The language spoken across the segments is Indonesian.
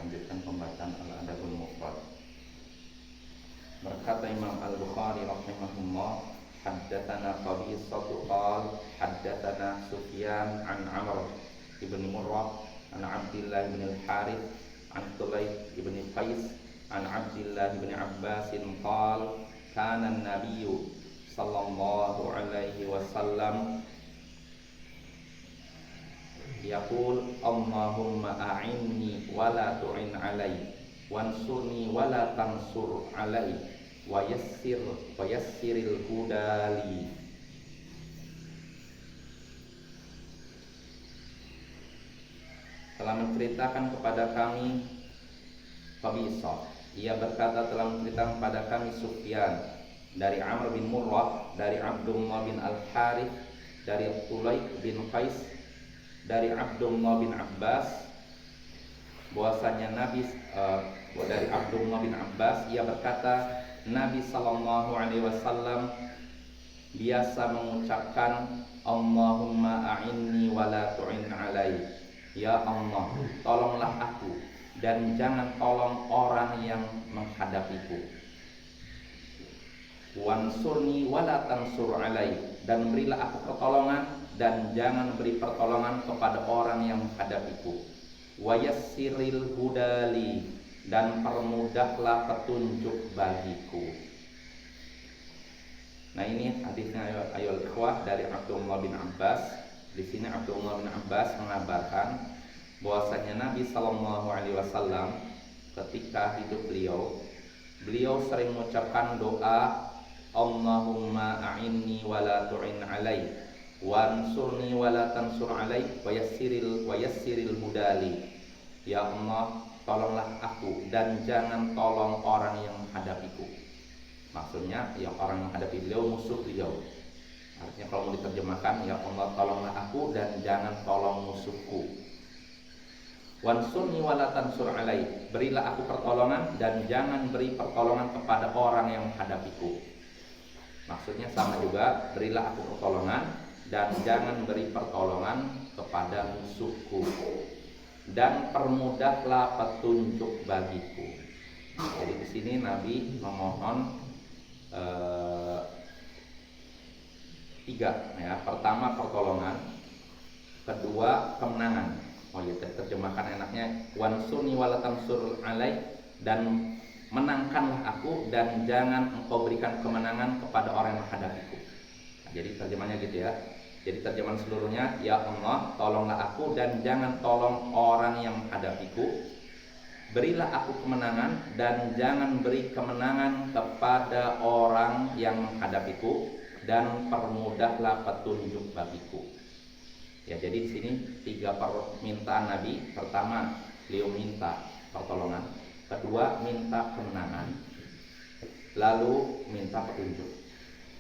melanjutkan pembacaan Al-Adabul Mufrad. Berkata Imam Al-Bukhari rahimahullah, haddatsana Qabisatu qala haddatsana Sufyan an Amr ibn Murrah an Abdullah ibn al-Harith an Tulayq ibn Qais an Abdullah ibn Abbas qala kana an-nabiy sallallahu alaihi wasallam yaqul Allahumma a'inni wa la tu'in alai wansurni wa la tansur alai wa yassiril hudali. Telah menceritakan kepada kami Qabisah, ia berkata telah menceritakan kepada kami Sufyan dari Amr bin Murrah, dari Abdullah bin Al-Harith, dari Tulayq bin Qais, dari Abdullah bin Abbas, bahwasanya dari Abdullah bin Abbas ia berkata Nabi sallallahu alaihi wasallam biasa mengucapkan Allahumma a'inni wa la tu'in alai. Ya Allah, tolonglah aku dan jangan tolong orang yang menghadapiku. Wansurni wa la tansur alai, dan berilah aku pertolongan dan jangan beri pertolongan kepada orang yang menghadapiku. Wa yassiril hudali, dan permudahlah petunjuk bagiku. Nah, ini hadisnya ayol ikhwah dari Abdullah bin Abbas. Di sini Abdullah bin Abbas mengabarkan bahwasanya Nabi sallallahu alaihi wasallam ketika hidup beliau sering mengucapkan doa Allahumma a'inni wa la tu'in alai wansurni wa la tansur alai wa yassiril hudali. Ya Allah, tolonglah aku dan jangan tolong orang yang menghadapiku. Maksudnya yang orang yang menghadapi beliau musuh beliau. Artinya kalau mau diterjemahkan, ya Allah tolonglah aku dan jangan tolong musuhku. Wansurni wa la tansur alai, berilah aku pertolongan dan jangan beri pertolongan kepada orang yang menghadapiku. Maksudnya sama juga, berilah aku pertolongan dan jangan beri pertolongan kepada musuhku, dan permudahlah petunjuk bagiku. Jadi di sini Nabi memohon tiga, ya. Pertama pertolongan, kedua kemenangan. Oh ya, terjemahkan enaknya wansurni wa la tansur alai, dan menangkanlah aku dan jangan engkau berikan kemenangan kepada orang yang menghadapiku. Nah, jadi terjemahnya gitu ya. Jadi terjemahan seluruhnya, ya Allah tolonglah aku dan jangan tolong orang yang menghadapiku. Berilah aku kemenangan dan jangan beri kemenangan kepada orang yang menghadapiku, dan permudahlah petunjuk bagiku. Ya, jadi di sini tiga permintaan Nabi. Pertama, beliau minta pertolongan. Kedua, minta kemenangan. Lalu minta petunjuk.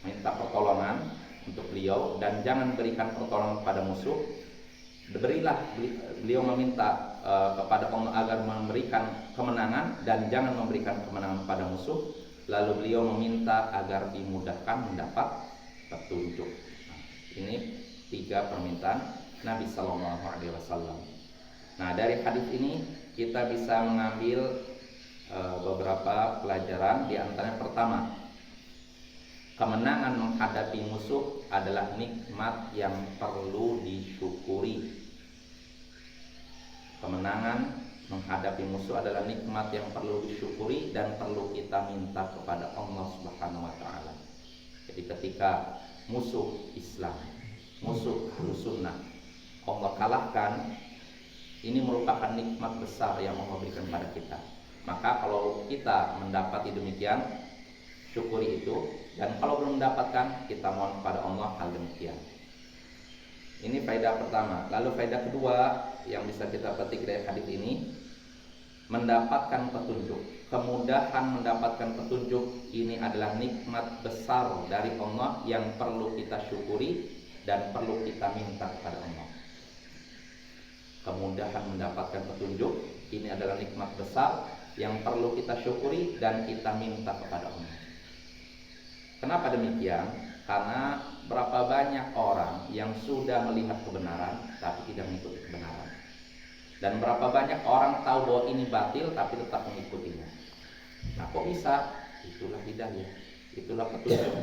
Minta pertolongan untuk beliau dan jangan berikan pertolongan kepada musuh. Beliau meminta kepada Allah agar memberikan kemenangan dan jangan memberikan kemenangan kepada musuh. Lalu beliau meminta agar dimudahkan mendapat petunjuk. Nah, ini tiga permintaan Nabi Sallallahu Alaihi Wasallam. Nah, dari hadis ini kita bisa mengambil beberapa pelajaran. Di antaranya pertama, kemenangan menghadapi musuh adalah nikmat yang perlu disyukuri. Kemenangan menghadapi musuh adalah nikmat yang perlu disyukuri dan perlu kita minta kepada Allah Subhanahu wa taala. Jadi ketika musuh Islam, musuh Ahlussunnah Allah kalahkan, ini merupakan nikmat besar yang Allah berikan kepada kita. Maka kalau kita mendapati demikian, syukuri itu, dan kalau belum mendapatkan, kita mohon kepada Allah hal demikian. Ini faedah pertama. Lalu faedah kedua yang bisa kita petik dari hadis ini, mendapatkan petunjuk. Kemudahan mendapatkan petunjuk ini adalah nikmat besar dari Allah yang perlu kita syukuri dan perlu kita minta kepada Allah. Kemudahan mendapatkan petunjuk ini adalah nikmat besar yang perlu kita syukuri dan kita minta kepada Allah. Kenapa demikian? Karena berapa banyak orang yang sudah melihat kebenaran tapi tidak mengikuti kebenaran. Dan berapa banyak orang tahu bahwa ini batil tapi tetap mengikutinya. Nah, kok bisa? Itulah hidayah, itulah petunjuk.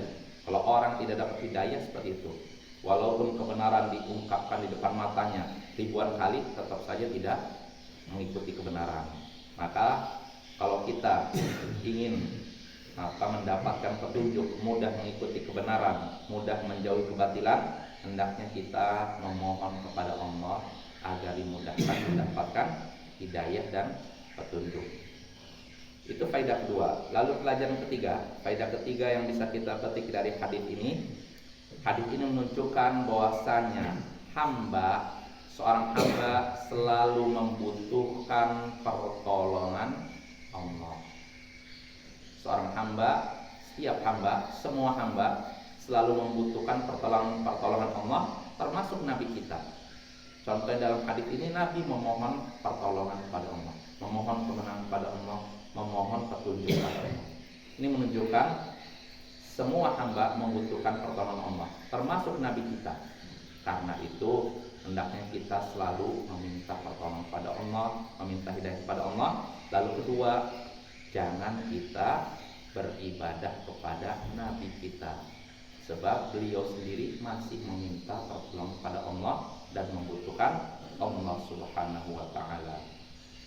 Kalau orang tidak dapat hidayah seperti itu, walaupun kebenaran diungkapkan di depan matanya ribuan kali, tetap saja tidak mengikuti kebenaran. Maka kalau kita ingin mendapatkan petunjuk, mudah mengikuti kebenaran, mudah menjauhi kebatilan, hendaknya kita memohon kepada Allah agar dimudahkan mendapatkan hidayah dan petunjuk. Itu faedah kedua. Lalu pelajaran ketiga, faedah ketiga yang bisa kita petik dari hadis ini. Hadis ini menunjukkan bahwasanya seorang hamba selalu membutuhkan pertolongan Allah. Seorang hamba, setiap hamba, semua hamba selalu membutuhkan pertolongan Allah, termasuk Nabi kita. Contohnya dalam hadis ini, Nabi memohon pertolongan kepada Allah, memohon kemenangan kepada Allah, memohon petunjuk kepada Allah. Ini menunjukkan semua hamba membutuhkan pertolongan Allah, termasuk Nabi kita. Karena itu hendaknya kita selalu meminta pertolongan kepada Allah, meminta hidayah kepada Allah. Lalu kedua, jangan kita beribadah kepada Nabi kita, sebab beliau sendiri masih meminta pertolongan kepada Allah dan membutuhkan Allah Subhanahu wa taala.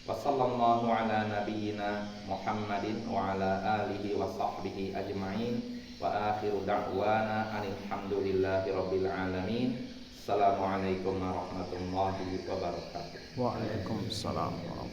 Wassallallahu ala nabiyyina Muhammadin wa ala alihi wa sahbihi ajma'in, wa akhiru da'wana alhamdulillahi rabbil alamin. Assalamualaikum warahmatullahi wabarakatuh. Waalaikumsalam warahmatullahi wabarakatuh.